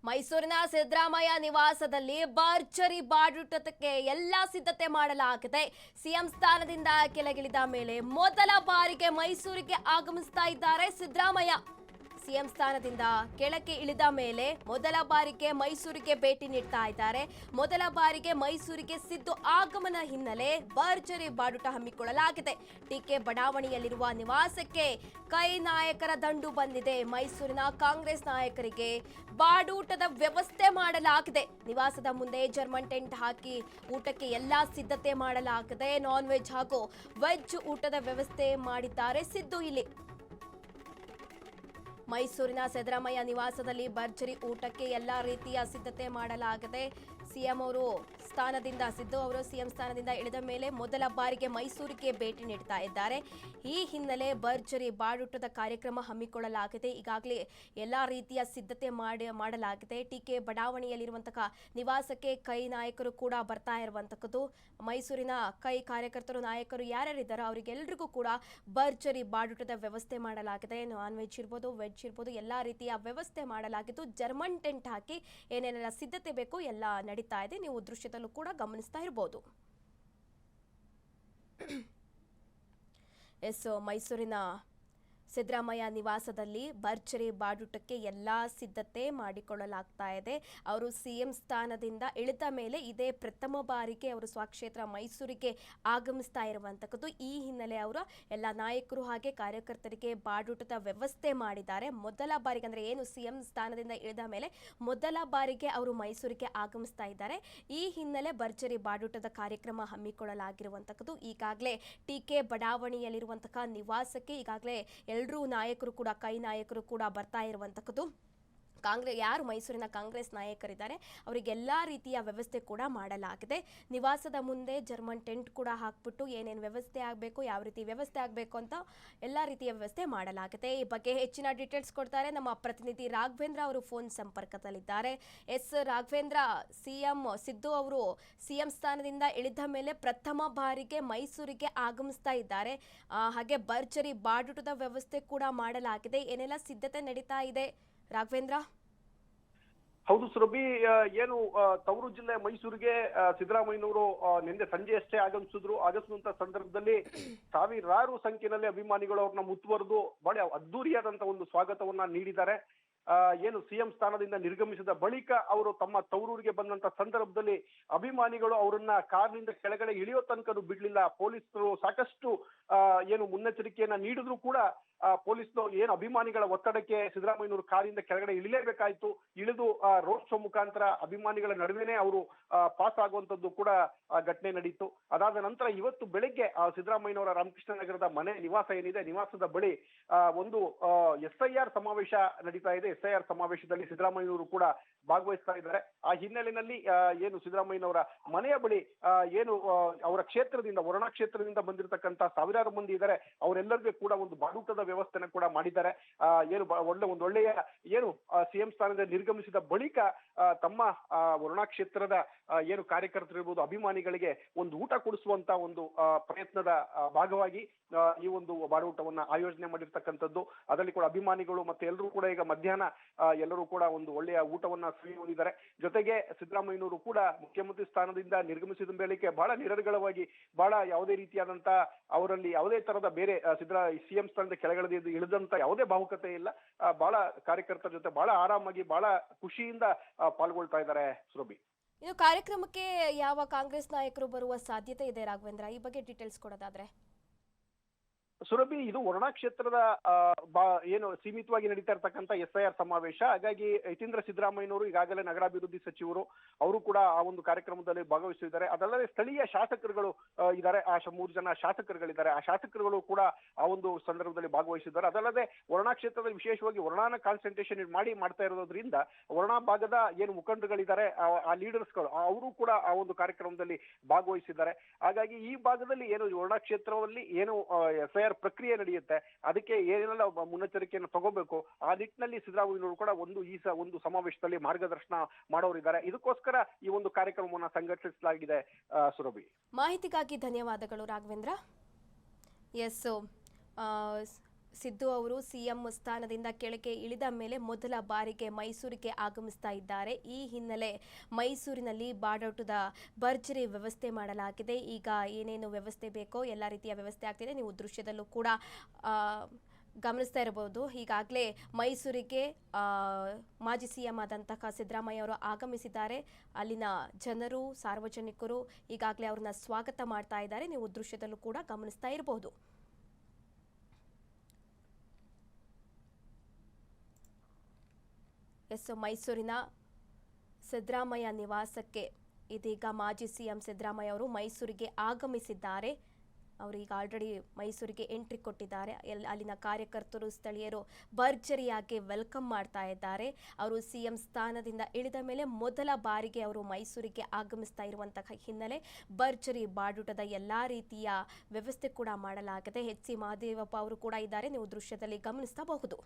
ಮೈಸೂರಿನ ಸಿದ್ದರಾಮಯ್ಯ ನಿವಾಸದಲ್ಲಿ ಭರ್ಜರಿ ಬಾಡೂಟಕ್ಕೆ ಎಲ್ಲಾ ಸಿದ್ಧತೆ ಮಾಡಲಾಗಿದೆ. ಸಿಎಂ ಸ್ಥಾನದಿಂದ ಕೆಳಗಿಳಿದ ಮೇಲೆ ಮೊದಲ ಬಾರಿಗೆ ಮೈಸೂರಿಗೆ ಆಗಮಿಸ್ತಾ ಇದ್ದಾರೆ ಸಿದ್ದರಾಮಯ್ಯ. ಸಿಎಂ ಸ್ಥಾನದಿಂದ ಕೆಳಕ್ಕೆ ಇಳಿದ ಮೇಲೆ ಮೊದಲ ಬಾರಿಗೆ ಮೈಸೂರಿಗೆ ಭೇಟಿ ನೀಡ್ತಾ ಇದ್ದಾರೆ. ಮೊದಲ ಬಾರಿಗೆ ಮೈಸೂರಿಗೆ ಸಿದ್ದು ಆಗಮನ ಹಿನ್ನೆಲೆ ಭರ್ಜರಿ ಬಾಡೂಟ ಹಮ್ಮಿಕೊಳ್ಳಲಾಗಿದೆ. ಟಿಕೆ ಬಡಾವಣೆಯಲ್ಲಿರುವ ನಿವಾಸಕ್ಕೆ ಕೈ ನಾಯಕರ ದಂಡು ಬಂದಿದೆ. ಮೈಸೂರಿನ ಕಾಂಗ್ರೆಸ್ ನಾಯಕರಿಗೆ ಬಾಡೂಟದ ವ್ಯವಸ್ಥೆ ಮಾಡಲಾಗಿದೆ. ನಿವಾಸದ ಮುಂದೆ ಜರ್ಮನ್ ಟೆಂಟ್ ಹಾಕಿ ಊಟಕ್ಕೆ ಎಲ್ಲಾ ಸಿದ್ಧತೆ ಮಾಡಲಾಗಿದೆ. ನಾನ್ ವೆಜ್ ಹಾಗೂ ವೆಜ್ ಊಟದ ವ್ಯವಸ್ಥೆ ಮಾಡಿದ್ದಾರೆ ಸಿದ್ದು. ಇಲ್ಲಿ ಮೈಸೂರಿನ ಸಿದ್ದರಾಮಯ್ಯ ನಿವಾಸದಲ್ಲಿ ಭರ್ಜರಿ ಊಟಕ್ಕೆ ಎಲ್ಲಾ ರೀತಿಯ ಸಿದ್ಧತೆ ಮಾಡಲಾಗಿದೆ. ಸಿಎಂ ಅವರು ಸಿದ್ದು ಅವರು ಸಿಎಂ ಸ್ಥಾನದಿಂದ ಇಳಿದ ಮೇಲೆ ಮೊದಲ ಬಾರಿಗೆ ಮೈಸೂರಿಗೆ ಭೇಟಿ ನೀಡ್ತಾ ಇದ್ದಾರೆ. ಈ ಹಿನ್ನೆಲೆ ಭರ್ಜರಿ ಬಾಡೂಟದ ಕಾರ್ಯಕ್ರಮ ಹಮ್ಮಿಕೊಳ್ಳಲಾಗಿದೆ. ಈಗಾಗಲೇ ಎಲ್ಲಾ ರೀತಿಯ ಸಿದ್ಧತೆ ಮಾಡಲಾಗಿದೆ. ಟಿಕೆ ಬಡಾವಣೆಯಲ್ಲಿರುವಂತಹ ನಿವಾಸಕ್ಕೆ ಕೈ ನಾಯಕರು ಕೂಡ ಬರ್ತಾ ಇರುವಂತಕ್ಕದ್ದು. ಮೈಸೂರಿನ ಕೈ ಕಾರ್ಯಕರ್ತರು ನಾಯಕರು ಯಾರ್ಯಾರಿದ್ದಾರೋ ಅವರಿಗೆಲ್ಲರಿಗೂ ಕೂಡ ಭರ್ಜರಿ ಬಾಡೂಟದ ವ್ಯವಸ್ಥೆ ಮಾಡಲಾಗಿದೆ. ನಾನ್ ವೆಜ್ ಇರ್ಬೋದು, ವೆಜ್ ಇರ್ಬೋದು, ಎಲ್ಲಾ ರೀತಿಯ ವ್ಯವಸ್ಥೆ ಮಾಡಲಾಗಿದ್ದು ಜರ್ಮನ್ ಟೆಂಟ್ ಹಾಕಿ ಏನೇನೆಲ್ಲ ಸಿದ್ಧತೆ ಬೇಕು ಎಲ್ಲ ನಡೀತಾ ಇದೆ. ನೀವು ದೃಶ್ಯದಲ್ಲೂ ಕೂಡ ಗಮನಿಸ್ತಾ ಇರಬಹುದು. ಮೈಸೂರಿನ ಸಿದ್ದರಾಮಯ್ಯ ನಿವಾಸದಲ್ಲಿ ಭರ್ಜರಿ ಬಾಡೂಟಕ್ಕೆ ಎಲ್ಲಾ ಸಿದ್ಧತೆ ಮಾಡಿಕೊಳ್ಳಲಾಗ್ತಾ ಇದೆ. ಅವರು ಸಿಎಂ ಸ್ಥಾನದಿಂದ ಇಳಿದ ಮೇಲೆ ಇದೇ ಪ್ರಥಮ ಬಾರಿಗೆ ಅವರು ಸ್ವಕ್ಷೇತ್ರ ಮೈಸೂರಿಗೆ ಆಗಮಿಸ್ತಾ ಇರುವಂತಕ್ಕದ್ದು. ಈ ಹಿನ್ನೆಲೆ ಅವರು ಎಲ್ಲ ನಾಯಕರು ಹಾಗೆ ಕಾರ್ಯಕರ್ತರಿಗೆ ಬಾಡೂಟದ ವ್ಯವಸ್ಥೆ ಮಾಡಿದ್ದಾರೆ. ಮೊದಲ ಬಾರಿಗೆ ಅಂದ್ರೆ ಏನು ಸಿಎಂ ಸ್ಥಾನದಿಂದ ಇಳಿದ ಮೇಲೆ ಮೊದಲ ಬಾರಿಗೆ ಅವರು ಮೈಸೂರಿಗೆ ಆಗಮಿಸ್ತಾ ಇದ್ದಾರೆ. ಈ ಹಿನ್ನೆಲೆ ಭರ್ಜರಿ ಬಾಡೂಟದ ಕಾರ್ಯಕ್ರಮ ಹಮ್ಮಿಕೊಳ್ಳಲಾಗಿರುವಂತಕ್ಕದ್ದು. ಈಗಾಗಲೇ ಟಿಕೆ ಬಡಾವಣೆಯಲ್ಲಿರುವಂತಹ ನಿವಾಸಕ್ಕೆ ಈಗಾಗಲೇ ಎಲ್ಲರೂ ನಾಯಕರು ಕೂಡ ಕೈ ನಾಯಕರು ಕೂಡ ಬರ್ತಾ ಇರುವಂತಕ್ಕದ್ದು. ಯಾರು ಮೈಸೂರಿನ ಕಾಂಗ್ರೆಸ್ ನಾಯಕರಿದ್ದಾರೆ ಅವರಿಗೆಲ್ಲಾ ರೀತಿಯ ವ್ಯವಸ್ಥೆ ಕೂಡ ಮಾಡಲಾಗಿದೆ. ನಿವಾಸದ ಮುಂದೆ ಜರ್ಮನ್ ಟೆಂಟ್ ಕೂಡ ಹಾಕ್ಬಿಟ್ಟು ಏನೇನು ವ್ಯವಸ್ಥೆ ಆಗಬೇಕು, ಯಾವ ರೀತಿ ವ್ಯವಸ್ಥೆ ಆಗಬೇಕು ಅಂತ ಎಲ್ಲಾ ರೀತಿಯ ವ್ಯವಸ್ಥೆ ಮಾಡಲಾಗಿದೆ. ಈ ಬಗ್ಗೆ ಹೆಚ್ಚಿನ ಡೀಟೇಲ್ಸ್ ಕೊಡ್ತಾರೆ ನಮ್ಮ ಪ್ರತಿನಿಧಿ ರಾಘವೇಂದ್ರ ಅವರು ಫೋನ್ ಸಂಪರ್ಕದಲ್ಲಿದ್ದಾರೆ. ರಾಘವೇಂದ್ರ, ಸಿಎಂ ಸಿದ್ದು ಅವರು ಸಿಎಂ ಸ್ಥಾನದಿಂದ ಇಳಿದ ಮೇಲೆ ಪ್ರಥಮ ಬಾರಿಗೆ ಮೈಸೂರಿಗೆ ಆಗಮಿಸ್ತಾ ಇದ್ದಾರೆ. ಹಾಗೆ ಭರ್ಜರಿ ಬಾಡೂಟದ ವ್ಯವಸ್ಥೆ ಕೂಡ ಮಾಡಲಾಗಿದೆ. ಏನೆಲ್ಲ ಸಿದ್ಧತೆ ನಡೀತಾ ಇದೆ ರಾಘವೇಂದ್ರ? ಹೌದು ಸುರಭಿ, ಏನು ತವರು ಜಿಲ್ಲೆ ಮೈಸೂರಿಗೆ ಸಿದ್ದರಾಮಯ್ಯನವರು ನಿನ್ನೆ ಸಂಜೆಯಷ್ಟೇ ಆಗಮಿಸುವಂತ ಸಂದರ್ಭದಲ್ಲಿ ಸಾವಿರಾರು ಸಂಖ್ಯೆಯಲ್ಲಿ ಅಭಿಮಾನಿಗಳು ಅವ್ರನ್ನ ಮುತ್ತುವರೆದು ಬಹಳ ಅದ್ದೂರಿಯಾದಂತ ಒಂದು ಸ್ವಾಗತವನ್ನ ನೀಡಿದ್ದಾರೆ. ಏನು ಸಿಎಂ ಸ್ಥಾನದಿಂದ ನಿರ್ಗಮಿಸಿದ ಬಳಿಕ ಅವರು ತಮ್ಮ ತವರೂರಿಗೆ ಬಂದಂತ ಸಂದರ್ಭದಲ್ಲಿ ಅಭಿಮಾನಿಗಳು ಅವರನ್ನ ಕಾರ್ನಿಂದ ಕೆಳಗಡೆ ಇಳಿಯೋ ತನಕ ಬಿಡ್ಲಿಲ್ಲ. ಪೊಲೀಸರು ಸಾಕಷ್ಟು ಏನು ಮುನ್ನೆಚ್ಚರಿಕೆಯನ್ನ ನೀಡಿದ್ರು ಕೂಡ ಪೊಲೀಸ್ನವರು ಏನು ಅಭಿಮಾನಿಗಳ ಒತ್ತಡಕ್ಕೆ ಸಿದ್ದರಾಮಯ್ಯನವರು ಕಾರಿಂದ ಕೆಳಗಡೆ ಇಳಿಲೇಬೇಕಾಯ್ತು. ಇಳಿದು ರೋಡ್ ಶೋ ಮುಖಾಂತರ ಅಭಿಮಾನಿಗಳ ನಡುವೆನೆ ಅವರು ಪಾಸ್ ಆಗುವಂತದ್ದು ಕೂಡ ಘಟನೆ ನಡೀತು. ಅದಾದ ನಂತರ ಇವತ್ತು ಬೆಳಿಗ್ಗೆ ಸಿದ್ದರಾಮಯ್ಯನವರ ರಾಮಕೃಷ್ಣ ನಗರದ ಮನೆ ನಿವಾಸ ಏನಿದೆ, ನಿವಾಸದ ಬಳಿ ಒಂದು SIR ಸಮಾವೇಶ ನಡೀತಾ ಇದೆ. SIR ಸಮಾವೇಶದಲ್ಲಿ ಸಿದ್ದರಾಮಯ್ಯನವರು ಕೂಡ ಭಾಗವಹಿಸ್ತಾ ಇದ್ದಾರೆ. ಆ ಹಿನ್ನೆಲೆಯಲ್ಲಿ ಏನು ಸಿದ್ದರಾಮಯ್ಯನವರ ಮನೆಯ ಬಳಿ ಏನು ಅವರ ಕ್ಷೇತ್ರದಿಂದ ವರುಣಾ ಕ್ಷೇತ್ರದಿಂದ ಬಂದಿರತಕ್ಕಂತ ಸಾವಿರಾರು ಮಂದಿ ಇದ್ದಾರೆ. ಅವರೆಲ್ಲರಿಗೂ ಕೂಡ ಒಂದು ಬಾಡೂಟದ ವ್ಯವಸ್ಥೆನ ಕೂಡ ಮಾಡಿದ್ದಾರೆ. ಏನು ಒಳ್ಳೆಯ ಏನು ಸಿಎಂ ಸ್ಥಾನದಿಂದ ನಿರ್ಗಮಿಸಿದ ಬಳಿಕ ತಮ್ಮ ವರುಣಾ ಕ್ಷೇತ್ರದ ಏನು ಕಾರ್ಯಕರ್ತರು ಇರ್ಬೋದು, ಅಭಿಮಾನಿಗಳಿಗೆ ಒಂದು ಊಟ ಕೊಡಿಸುವಂತ ಒಂದು ಪ್ರಯತ್ನದ ಭಾಗವಾಗಿ ಈ ಒಂದು ಬಾಡೂಟವನ್ನ ಆಯೋಜನೆ ಮಾಡಿರ್ತಕ್ಕಂಥದ್ದು. ಅದರಲ್ಲಿ ಕೂಡ ಅಭಿಮಾನಿಗಳು ಮತ್ತೆ ಎಲ್ಲರೂ ಕೂಡ ಈಗ ಮಧ್ಯಾಹ್ನ ಎಲ್ಲರೂ ಕೂಡ ಒಂದು ಒಳ್ಳೆಯ ಊಟವನ್ನ ಸವಿಯುತ್ತಿದ್ದಾರೆ. ಜೊತೆಗೆ ಸಿದ್ದರಾಮಯ್ಯನವರು ಕೂಡ ಮುಖ್ಯಮಂತ್ರಿ ಸ್ಥಾನದಿಂದ ನಿರ್ಗಮಿಸಿದ ಮೇಲಕ್ಕೆ ಬಹಳ ನಿರರ್ಗಳವಾಗಿ, ಬಹಳ ಯಾವುದೇ ರೀತಿಯಾದಂತ ಅವರಲ್ಲಿ ಯಾವುದೇ ತರದ ಬೇರೆ ಸಿಎಂ ಸ್ಥಾನದ ಕೆಳಗಡೆ ಇಳಿದಂತ ಯಾವುದೇ ಭಾವುಕತೆ ಇಲ್ಲ. ಬಹಳ ಕಾರ್ಯಕರ್ತರ ಜೊತೆ ಬಹಳ ಆರಾಮಾಗಿ ಬಹಳ ಖುಷಿಯಿಂದ ಪಾಲ್ಗೊಳ್ತಾ ಇದ್ದಾರೆ ಸುರಭಿ. ಇನ್ನು ಕಾರ್ಯಕ್ರಮಕ್ಕೆ ಯಾವ ಕಾಂಗ್ರೆಸ್ ನಾಯಕರು ಬರುವ ಸಾಧ್ಯತೆ ಇದೆ ರಾಘವೇಂದ್ರ? ಈ ಬಗ್ಗೆ ಡೀಟೇಲ್ಸ್ ಕೊಡೋದಾದ್ರೆ. ಸುರಭಿ, ಇದು ವರುಣಾ ಕ್ಷೇತ್ರದ ಏನು ಸೀಮಿತವಾಗಿ ನಡೀತಾ ಇರ್ತಕ್ಕಂಥ SIR ಸಮಾವೇಶ. ಹಾಗಾಗಿ ಯತೀಂದ್ರ ಸಿದ್ದರಾಮಯ್ಯನವರು ಈಗಾಗಲೇ ನಗರಾಭಿವೃದ್ಧಿ ಸಚಿವರು, ಅವರು ಕೂಡ ಆ ಒಂದು ಕಾರ್ಯಕ್ರಮದಲ್ಲಿ ಭಾಗವಹಿಸಿದ್ದಾರೆ. ಅದಲ್ಲದೆ ಸ್ಥಳೀಯ ಶಾಸಕರುಗಳು ಇದ್ದಾರೆ, 3 ಜನ ಶಾಸಕರುಗಳಿದ್ದಾರೆ. ಆ ಶಾಸಕರುಗಳು ಕೂಡ ಆ ಒಂದು ಸಂದರ್ಭದಲ್ಲಿ ಭಾಗವಹಿಸಿದ್ದಾರೆ. ಅದಲ್ಲದೆ ವರುಣಾ ಕ್ಷೇತ್ರದಲ್ಲಿ ವಿಶೇಷವಾಗಿ ವರುಣಾನ ಕಾನ್ಸಂಟ್ರೇಷನ್ ಮಾಡ್ತಾ ಇರೋದ್ರಿಂದ ವರುಣಾ ಭಾಗದ ಏನು ಮುಖಂಡರುಗಳಿದ್ದಾರೆ, ಆ ಲೀಡರ್ಸ್ಗಳು ಅವರು ಕೂಡ ಆ ಒಂದು ಕಾರ್ಯಕ್ರಮದಲ್ಲಿ ಭಾಗವಹಿಸಿದ್ದಾರೆ. ಹಾಗಾಗಿ ಈ ಭಾಗದಲ್ಲಿ ಏನು ವರುಣಾ ಕ್ಷೇತ್ರದಲ್ಲಿ ಏನು SIR ಪ್ರಕ್ರಿಯೆ ನಡೆಯುತ್ತೆ, ಅದಕ್ಕೆ ಏನೆಲ್ಲ ಮುನ್ನೆಚ್ಚರಿಕೆಯನ್ನು ತಗೋಬೇಕು ಆ ನಿಟ್ಟಿನಲ್ಲಿ ಸಿದ್ದರಾಮಯ್ಯನವರು ಕೂಡ ಒಂದು ಸಮಾವೇಶದಲ್ಲಿ ಮಾರ್ಗದರ್ಶನ ಮಾಡೋರಿದ್ದಾರೆ. ಇದಕ್ಕೋಸ್ಕರ ಈ ಒಂದು ಕಾರ್ಯಕ್ರಮವನ್ನು ಸಂಘಟಿಸಲಾಗಿದೆ. ಸುರಭಿ, ಮಾಹಿತಿಗಾಗಿ ಧನ್ಯವಾದಗಳು ರಾಘವೇಂದ್ರ. ಸಿದ್ದು ಅವರು ಸಿಎಂ ಸ್ಥಾನದಿಂದ ಕೆಳಗೆ ಇಳಿದ ಮೇಲೆ ಮೊದಲ ಬಾರಿಗೆ ಮೈಸೂರಿಗೆ ಆಗಮಿಸ್ತಾ ಇದ್ದಾರೆ. ಈ ಹಿನ್ನೆಲೆ ಮೈಸೂರಿನಲ್ಲಿ ಬಾಡೂಟದ ಭರ್ಜರಿ ವ್ಯವಸ್ಥೆ ಮಾಡಲಾಗಿದೆ. ಈಗ ಏನೇನು ವ್ಯವಸ್ಥೆ ಬೇಕೋ ಎಲ್ಲ ರೀತಿಯ ವ್ಯವಸ್ಥೆ ಆಗ್ತಿದೆ. ನೀವು ದೃಶ್ಯದಲ್ಲೂ ಕೂಡ ಗಮನಿಸ್ತಾ ಇರಬಹುದು. ಈಗಾಗಲೇ ಮೈಸೂರಿಗೆ ಮಾಜಿ ಸಿಎಂ ಆದಂತಹ ಸಿದ್ದರಾಮಯ್ಯ ಅವರು ಆಗಮಿಸಿದ್ದಾರೆ. ಅಲ್ಲಿನ ಜನರು, ಸಾರ್ವಜನಿಕರು ಈಗಾಗಲೇ ಅವ್ರನ್ನ ಸ್ವಾಗತ ಮಾಡ್ತಾ ಇದ್ದಾರೆ. ನೀವು ದೃಶ್ಯದಲ್ಲೂ ಕೂಡ ಗಮನಿಸ್ತಾ ಇರಬಹುದು. ಮೈಸೂರಿನ ಸಿದ್ದರಾಮಯ್ಯ ನಿವಾಸಕ್ಕೆ ಇದೀಗ ಮಾಜಿ ಸಿಎಂ ಸಿದ್ದರಾಮಯ್ಯ ಅವರು ಮೈಸೂರಿಗೆ ಆಗಮಿಸಿದ್ದಾರೆ. ಅವರು ಈಗ ಆಲ್ರೆಡಿ ಮೈಸೂರಿಗೆ ಎಂಟ್ರಿ ಕೊಟ್ಟಿದ್ದಾರೆ. ಅಲ್ಲಿನ ಕಾರ್ಯಕರ್ತರು, ಸ್ಥಳೀಯರು ಭರ್ಜರಿಯಾಗಿ ವೆಲ್ಕಮ್ ಮಾಡ್ತಾ ಇದ್ದಾರೆ. ಅವರು ಸಿಎಂ ಸ್ಥಾನದಿಂದ ಇಳಿದ ಮೇಲೆ ಮೊದಲ ಬಾರಿಗೆ ಅವರು ಮೈಸೂರಿಗೆ ಆಗಮಿಸ್ತಾ ಇರುವಂತಹ ಹಿನ್ನೆಲೆ ಭರ್ಜರಿ ಬಾಡೂಟದ ಎಲ್ಲಾ ರೀತಿಯ ವ್ಯವಸ್ಥೆ ಕೂಡ ಮಾಡಲಾಗಿದೆ. ಎಚ್ ಸಿ ಮಹದೇವಪ್ಪ ಅವರು ಕೂಡ ಇದ್ದಾರೆ. ನೀವು ದೃಶ್ಯದಲ್ಲಿ ಗಮನಿಸಬಹುದು.